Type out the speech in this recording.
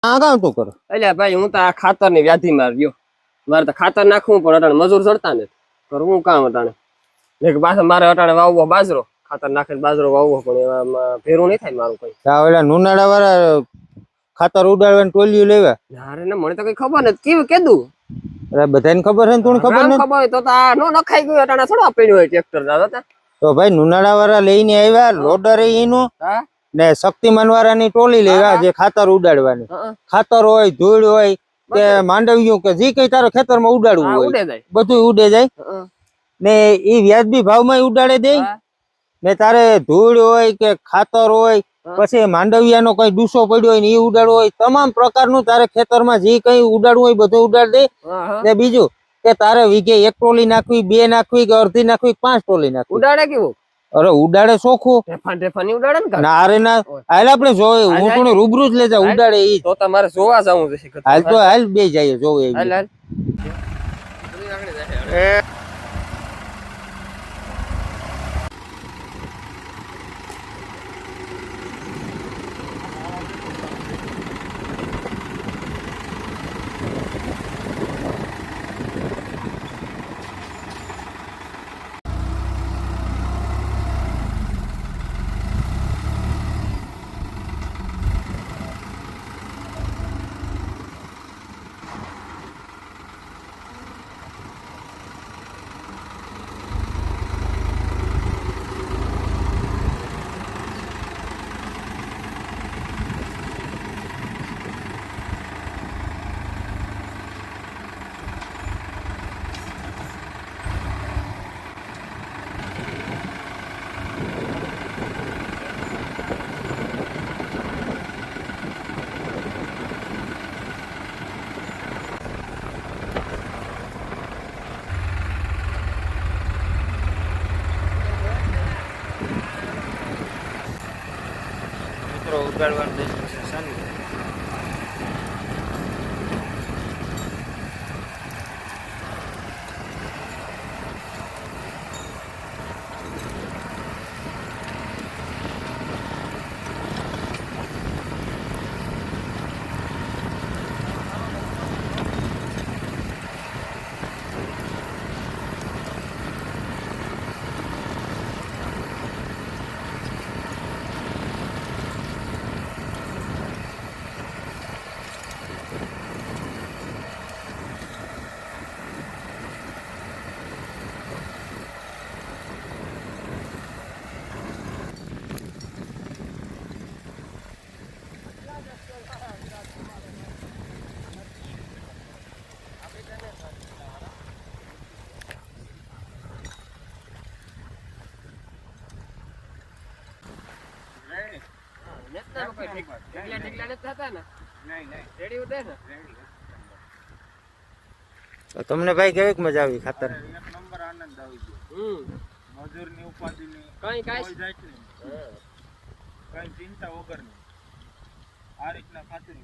આ કામ તું કરો? એટલે ભાઈ હું તો આ ખાતર ની વ્યાધિ માં રહ્યો. મારે તો ખાતર નાખવું પણ અટાણે મજૂર ચડતા ને કરવું કામ અટાણે. પાછા મારે અટાણે વાવવો બાજરો, ખાતર નાખીને બાજરો વાવવો પણ એમાં ભેરું નહીં થાય મારું કઈ. ઓલા નુનાળા વાળા ખાતર ઉડાડવાની ટોલિયું લેવા. અરે ને મને તો કઈ ખબર નથી કેવું કીધું. અરે બધાને ખબર છે ને તું ખબર નથી? ખબર હોય તો આ નો નખાઈ ગયું અટાણે થોડા પડ્યું હોય ટ્રેક્ટર દાદા. તો ભાઈ નુનાળા વાળા લઈને આવ્યા, લોડર એનું ને શક્તિમાન વાળાની ટોલી લેવા જે ખાતર ઉડાડવાની. ખાતર હોય, ધૂળ હોય કે માંડવ્યું કે જે કઈ તારે ખેતરમાં ઉડાડવું હોય બધું ઉડે જાય ને એ વ્યાજબી ભાવમાં ઉડાડે દે ને તારે ધૂળ હોય કે ખાતર હોય પછી માંડવિયાનો કઈ ડૂસો પડ્યો હોય ને એ ઉડાડવો હોય તમામ પ્રકારનું તારે ખેતરમાં જે કઈ ઉડાડવું હોય બધું ઉડાડ દે. ને બીજું કે તારે વીઘે 1 ટોલી નાખવી, 2 નાખવી કે અડધી નાખવી, 5 ટોલી નાખવી. ઉડાડે કેવું? અરે ઉડાડે ચોખ્ખું. ટેફાની ઉડાડે ને ના અરે ના હાલ આપણે જોવે હું થોડું રૂબરૂ જ લેજા ઉડાડે ઈ તો તમારે જોવા જવું છે. હાલ તો હાલ બે જઈએ જોવે. ઉગાડવાનું ચાલુ. તમને ભાઈ કેવી મજા આવી ખાતર? એક નંબર આનંદ આવી ગયો. મજૂરની ઉપાધિની કઈ ચિંતા વગરની આ રીતના ખાતર